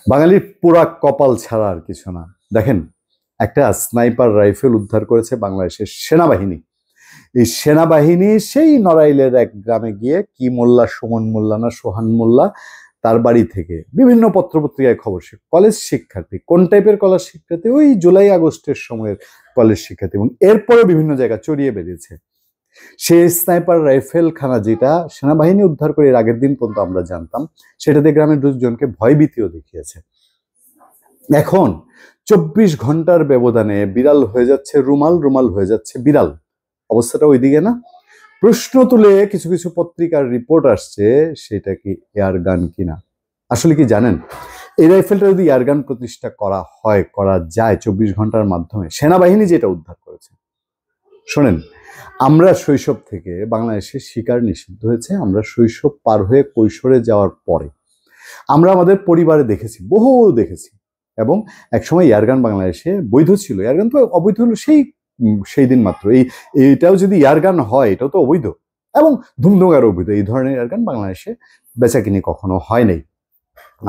বাঙালির পোড়া কপাল ছাড়া আর কিছু না। দেখেন, একটা স্নাইপার রাইফেল উদ্ধার করেছে বাংলাদেশের সেনাবাহিনী। এই সেনাবাহিনী সেই নড়াইলের এক গ্রামে গিয়ে কি মোল্লা, সুমন মোল্লা না সোহান মোল্লা, তার বাড়ি থেকে বিভিন্ন পত্রপত্রিকায় খবর, সে কলেজ শিক্ষার্থী। কোন টাইপের কলেজ শিক্ষার্থী? ওই জুলাই আগস্টের সময়ের কলেজ শিক্ষার্থী। এবং এরপরে বিভিন্ন জায়গায় ছড়িয়ে বেরিয়েছে সেই স্নাইপার রাইফেল খানা, যেটা সেনাবাহিনী উদ্ধার করে এর আগের দিন পর্যন্ত আমরা জানতাম, সেটাতে গ্রামের লোকজনকে ভয়ভীতিও দেখিয়েছে। এখন 24 ঘন্টার ব্যবধানে বিড়াল হয়ে যাচ্ছে রুমাল, রুমাল হয়ে যাচ্ছে বিড়াল। অবস্থাটা ওইদিকে না? প্রশ্ন তুলে কিছু কিছু পত্রিকার রিপোর্ট আসছে, সেটা কি এয়ার গান কিনা। আসলে কি জানেন, এই রাইফেলটা যদি এয়ার গান প্রতিষ্ঠা করা হয়, করা যায় 24 ঘন্টার মাধ্যমে, সেনাবাহিনী যেটা উদ্ধার করেছে। শোনেন, আমরা শৈশব থেকে বাংলাদেশে শিকার নিষিদ্ধ হয়েছে। আমরা শৈশব পার হয়ে কৈশোরে যাওয়ার পরে আমরা আমাদের পরিবারে দেখেছি, বহু দেখেছি। এবং একসময় এয়ারগান বাংলাদেশে বৈধ ছিল। এয়ারগান তো অবৈধ হলো সেই দিন মাত্র। এইটাও যদি এয়ারগান হয়, এটাও তো অবৈধ, এবং ধুমধুমার অবৈধ। এই ধরনের এয়ারগান বাংলাদেশে বেচাকিনি কখনো হয় নাই।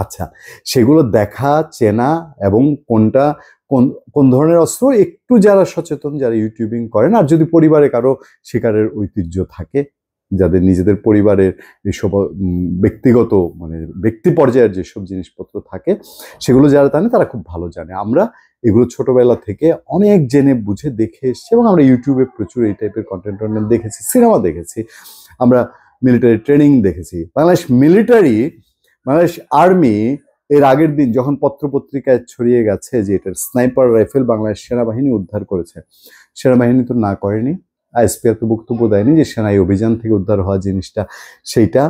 আচ্ছা, সেগুলো দেখা, চেনা এবং কোনটা কোন কোন ধরনের অস্ত্র, একটু যারা সচেতন, যারা ইউটিউবিং করেন, আর যদি পরিবারে কারো শিকারের ঐতিহ্য থাকে, যাদের নিজেদের পরিবারের এসব ব্যক্তিগত মানে ব্যক্তি পর্যায়ের যেসব জিনিসপত্র থাকে, সেগুলো যারা জানে তারা খুব ভালো জানে। আমরা এগুলো ছোটবেলা থেকে অনেক জেনে বুঝে দেখে এসেছি, এবং আমরা ইউটিউবে প্রচুর এই টাইপের কন্টেন্ট দেখেছি, সিনেমা দেখেছি, আমরা মিলিটারি ট্রেনিং দেখেছি। বাংলাদেশ আর্মি এর আগের দিন যখন পত্রপত্রিকায় ছড়িয়ে গেছে যে এটার স্নাইপার রাইফেল বাংলাদেশ সেনাবাহিনী উদ্ধার করেছে, সেনাবাহিনী তো না করেনি। আইএসপিআর তো বক্তব্য দেয়নি যে সেনাই অভিযান থেকে উদ্ধার হওয়া জিনিসটা সেইটা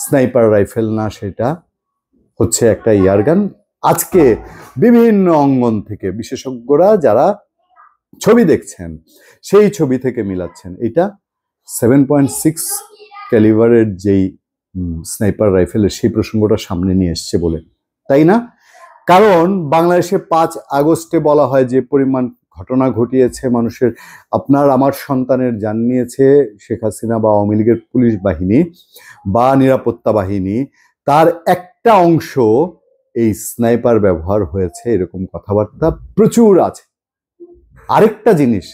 স্নাইপার রাইফেল না, সেটা হচ্ছে একটা এয়ারগান। আজকে বিভিন্ন অঙ্গন থেকে বিশেষজ্ঞরা যারা ছবি দেখছেন, সেই ছবি থেকে মিলাচ্ছেন এটা 7.6 ক্যালিবারের যেই স্নাইপার রাইফেলের, সেই প্রসঙ্গটা সামনে নিয়ে এসছে বলে, তাই না? কারণ বাংলাদেশে 5 আগস্টে বলা হয় যে পরিমাণ ঘটনা ঘটিয়েছে, মানুষের, আপনার আমার সন্তানের জান নিয়েছে শেখ হাসিনা বা আওয়ামী লীগের পুলিশ বাহিনী বা নিরাপত্তা বাহিনী, তার একটা অংশ এই স্নাইপার ব্যবহার হয়েছে, এরকম কথাবার্তা প্রচুর আছে। আরেকটা জিনিস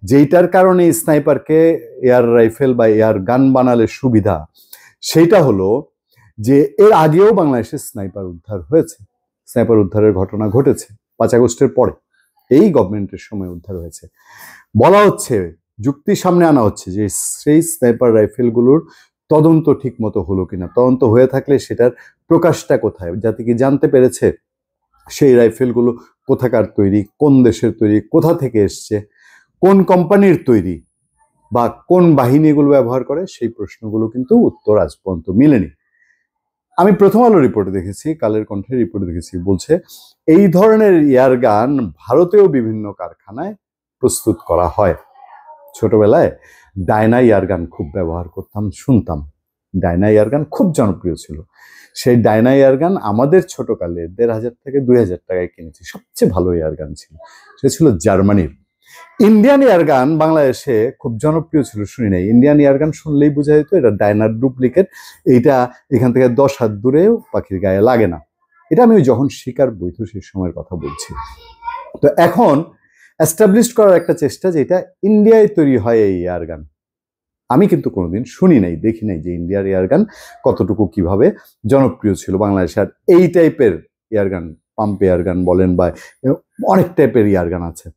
যেইটার কারণে স্নাইপারকে এয়ার রাইফেল বা এয়ার গান বানালে সুবিধা, সেইটা হলো যে এর আগেও বাংলাদেশে স্নাইপার উদ্ধার হয়েছে। স্নাইপার উদ্ধারের ঘটনা ঘটেছে 5 আগস্টের পরে, এই গভর্নমেন্টের সময় উদ্ধার হয়েছে। বলা হচ্ছে, যুক্তি সামনে আনা হচ্ছে যে সেই স্নাইপার রাইফেলগুলোর তদন্ত ঠিক মতো হলো কিনা, তদন্ত হয়ে থাকলে সেটার প্রকাশটা কোথায়, যাতে কি জানতে পেরেছে সেই রাইফেলগুলো কোথাকার তৈরি, কোন দেশের তৈরি, কোথা থেকে এসছে, কোন কোম্পানির তৈরি, বা কোন বাহিনী এগুলো ব্যবহার করে, সেই প্রশ্নগুলো কিন্তু উত্তর আজ পর্যন্ত মিলেনি। আমি প্রথম আলো রিপোর্ট দেখেছি, কালের কণ্ঠের রিপোর্ট দেখেছি, বলছে এই ধরনের এয়ারগান ভারতেও বিভিন্ন কারখানায় প্রস্তুত করা হয়। ছোটবেলায় ডায়না এয়ারগান খুব ব্যবহার করতাম, শুনতাম। ডায়না এয়ারগান খুব জনপ্রিয় ছিল। সেই ডায়না এয়ারগান আমাদের ছোটকালে 1500 থেকে 2000 টাকায় কিনেছি। সবচেয়ে ভালো এয়ারগান ছিল, সে ছিল জার্মানির। ইন্ডিয়ান এয়ারগান বাংলাদেশে খুব জনপ্রিয় ছিল, শুনি নাই। ইন্ডিয়ান এয়ারগান শুনলেই বোঝা যেত এটা ডায়নার ডুপ্লিকেট, এইটা এখান থেকে 10 হাত দূরেও পাখির গায়ে লাগে না। এটা আমি যখন শিকার বৈধ সেই সময়ের কথা বলছি। তো এখন এস্টাবলিশ করার একটা চেষ্টা যে এটা ইন্ডিয়ায় তৈরি হয় এই এয়ারগান। আমি কিন্তু কোনোদিন শুনি নাই, দেখি নাই যে ইন্ডিয়ার এয়ারগান কতটুকু কিভাবে জনপ্রিয় ছিল বাংলাদেশে। আর এই টাইপের এয়ারগান, পাম্প এয়ারগান বলেন বা অনেক টাইপের এয়ারগান আছে,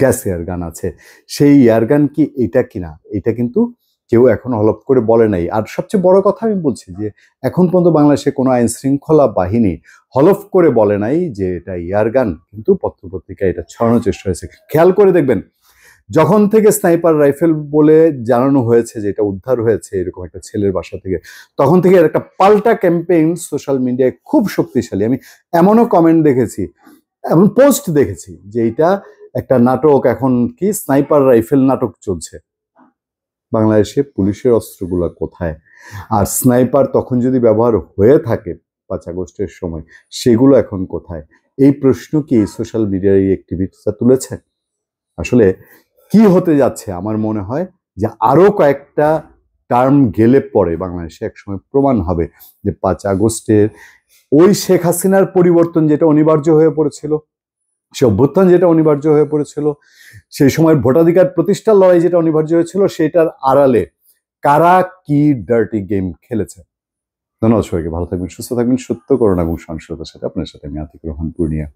গ্যাস এয়ারগান আছে, সেই এয়ারগান কি এটা কিনা, এটা কিন্তু কেউ এখন হলফ করে বলে নাই। আর সবচেয়ে বড় কথা আমি বলছি যে এখন পর্যন্ত বাংলাদেশে কোনো আইন শৃঙ্খলা বাহিনী হলফ করে বলে নাই যে এটা এয়ারগান, কিন্তু পত্রপত্রিকায় এটা ছড়ানোর চেষ্টা হয়েছে। খেয়াল করে দেখবেন, যখন থেকে স্নাইপার রাইফেল বলে জানানো হয়েছে যে এটা উদ্ধার হয়েছে এরকম একটা ছেলের বাসা থেকে, তখন থেকে একটা পাল্টা ক্যাম্পেইন সোশ্যাল মিডিয়ায় খুব শক্তিশালী। আমি এমনও কমেন্ট দেখেছি, এমন পোস্ট দেখেছি যে এটা একটা নাটক, এখন কি স্নাইপার রাইফেল নাটক চলছে। বাংলাদেশে পুলিশের অস্ত্রগুলো কোথায়? আর স্নাইপার তখন যদি ব্যবহার হয়ে থাকে 5 আগস্টের সময়, সেগুলো এখন কোথায়? এই প্রশ্ন কি সোশ্যাল মিডিয়ার এই অ্যাক্টিভিস্টরা তুলেছে? আসলে কি হতে যাচ্ছে, আমার মনে হয় যে আরো কয়েকটা টার্ম গেলে পরে বাংলাদেশে একসময় প্রমাণ হবে যে 5 আগস্টের ওই শেখ হাসিনার পরিবর্তন যেটা অনিবার্য হয়ে পড়েছিল, সে অভ্যুত্থান যেটা অনিবার্য হয়ে পড়েছিল, সেই সময় ভোটাধিকার প্রতিষ্ঠার লড়াই যেটা অনিবার্য হয়েছিল, সেটার আড়ালে কারা কি ডার্টি গেম খেলেছে। ধন্যবাদ সবাইকে, ভালো থাকবেন, সুস্থ থাকবেন, সত্য করুন এবং সহিংসতার সাথে আপনার সাথে আমি আতিকুর রহমান পূর্ণিয়া।